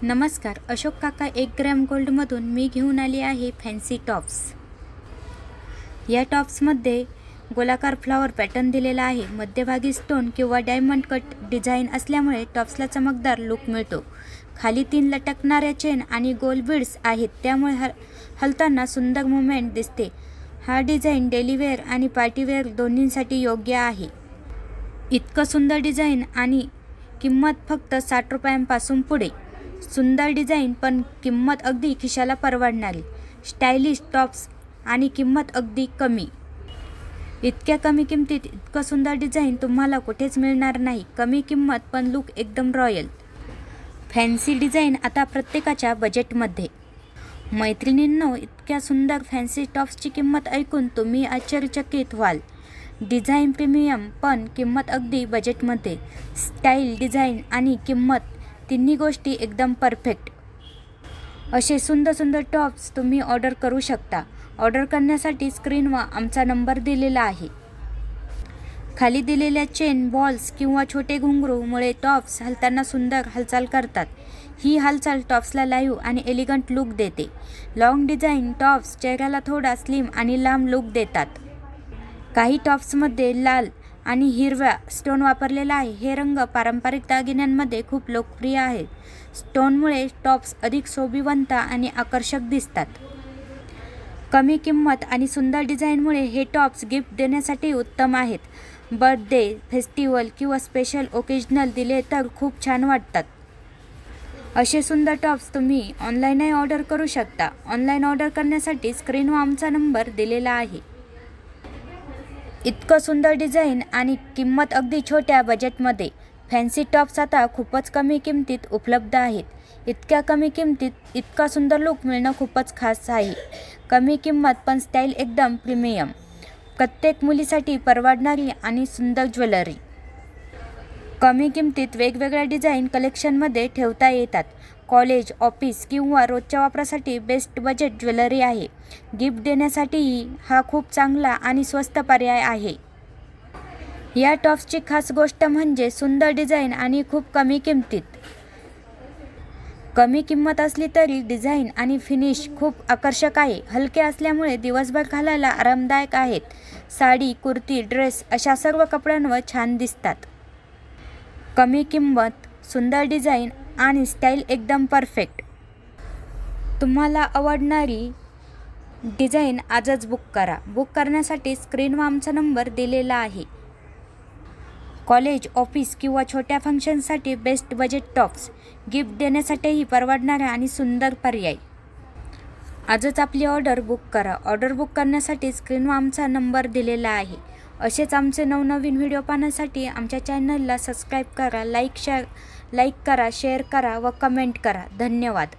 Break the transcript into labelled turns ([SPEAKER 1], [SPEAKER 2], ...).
[SPEAKER 1] नमस्कार, अशोक काका 1 ग्रॅम गोल्डमधून मी घेऊन आली आहे फॅन्सी टॉप्स। या टॉप्समध्ये गोलाकार फ्लावर पॅटर्न दिलेला आहे। मध्यभागी स्टोन किंवा डायमंड कट डिझाईन असल्यामुळे टॉप्सला चमकदार लुक मिळतो। खाली 3 लटकणाऱ्या चेन आणि गोल बीड्स आहेत, त्यामुळे हलताना सुंदर मूवमेंट दिसते। हा डिझाईन डेली वेअर आणि पार्टी वेअर दोन्हींसाठी योग्य आहे। इतकं सुंदर डिझाईन आणि किंमत फक्त 60 रुपयांपासून पुढे। सुंदर डिझाईन पण किंमत अगदी खिशाला परवडणारी। स्टायलिश टॉप्स आणि किंमत अगदी कमी। इतक्या कमी किमतीत इतकं सुंदर डिझाईन तुम्हाला कुठेच मिळणार नाही। कमी किंमत पण लुक एकदम रॉयल। फॅन्सी डिझाईन आता प्रत्येकाच्या बजेटमध्ये। मैत्रिणींनो, इतक्या सुंदर फॅन्सी टॉप्सची किंमत ऐकून तुम्ही आश्चर्यचकित व्हाल। डिझाईन प्रीमियम पण किंमत अगदी बजेटमध्ये। स्टाईल, डिझाईन आणि किंमत तिन्ही गोष्टी एकदम परफेक्ट। असे सुंदर टॉप्स तुम्ही ऑर्डर करू शकता। ऑर्डर करण्यासाठी स्क्रीनवर आमचा नंबर दिलेला आहे। खाली दिलेल्या चेन, बॉल्स किंवा छोटे घुंगरूमुळे टॉप्स हलताना सुंदर हालचाल करतात। ही हालचाल टॉप्सला लाईव्ह आणि एलिगंट लुक देते। लॉंग डिझाईन टॉप्स चेहऱ्याला थोडा स्लिम आणि लांब लुक देतात। काही टॉप्समध्ये लाल आणि हिरवा स्टोन वापरलेला आहे। हे रंग पारंपरिक दागिन्यांमध्ये खूप लोकप्रिय आहेत। स्टोनमुळे टॉप्स अधिक शोभिवंत आणि आकर्षक दिसतात। कमी किंमत आणि सुंदर डिझाईनमुळे हे टॉप्स गिफ्ट देण्यासाठी उत्तम आहेत। बर्थडे, फेस्टिवल किंवा स्पेशल ओकेजनल दिले तर खूप छान वाटतात। असे सुंदर टॉप्स तुम्ही ऑनलाईनही ऑर्डर करू शकता। ऑनलाईन ऑर्डर करण्यासाठी स्क्रीनवर आमचा नंबर दिलेला आहे। इतकं सुंदर डिझाईन आणि किंमत अगदी छोट्या बजेटमध्ये। फॅन्सी टॉप्स आता खूपच कमी किमतीत उपलब्ध आहेत। इतक्या कमी किमतीत इतका सुंदर लुक मिळणं खूपच खास आहे। कमी किंमत पण स्टाईल एकदम प्रीमियम। प्रत्येक मुलीसाठी परवडणारी आणि सुंदर ज्वेलरी। कमी किमतीत वेगवेगळ्या डिझाईन कलेक्शनमध्ये ठेवता येतात। कॉलेज, ऑफिस किंवा रोजच्या वापरासाठी बेस्ट बजेट ज्वेलरी आहे। गिफ्ट देण्यासाठीही हा खूप चांगला आणि स्वस्त पर्याय आहे। या टॉप्सची खास गोष्ट म्हणजे सुंदर डिझाईन आणि खूप कमी किमतीत। कमी किंमत असली तरी डिझाईन आणि फिनिश खूप आकर्षक आहे। हलके असल्यामुळे दिवसभर घालायला आरामदायक आहेत। साडी, कुर्ती, ड्रेस अशा सर्व कपड्यांवर छान दिसतात। कमी किंमत, सुंदर डिझाईन आणि स्टाईल एकदम परफेक्ट। तुम्हाला आवडणारी डिझाईन आजच बुक करा। बुक करण्यासाठी स्क्रीनवर आमचा नंबर दिलेला आहे। कॉलेज, ऑफिस किंवा छोट्या फंक्शनसाठी बेस्ट बजेट टॉप्स। गिफ्ट देण्यासाठीही परवडणारा आणि सुंदर पर्याय। आजच आपली ऑर्डर बुक करा। ऑर्डर बुक करण्यासाठी स्क्रीनवर आमचा नंबर दिलेला आहे। असेच आमचे नवनवीन व्हिडिओ पाहण्यासाठी आमच्या चॅनलला सबस्क्राईब करा, लाईक करा, शेअर करा व कमेंट करा। धन्यवाद।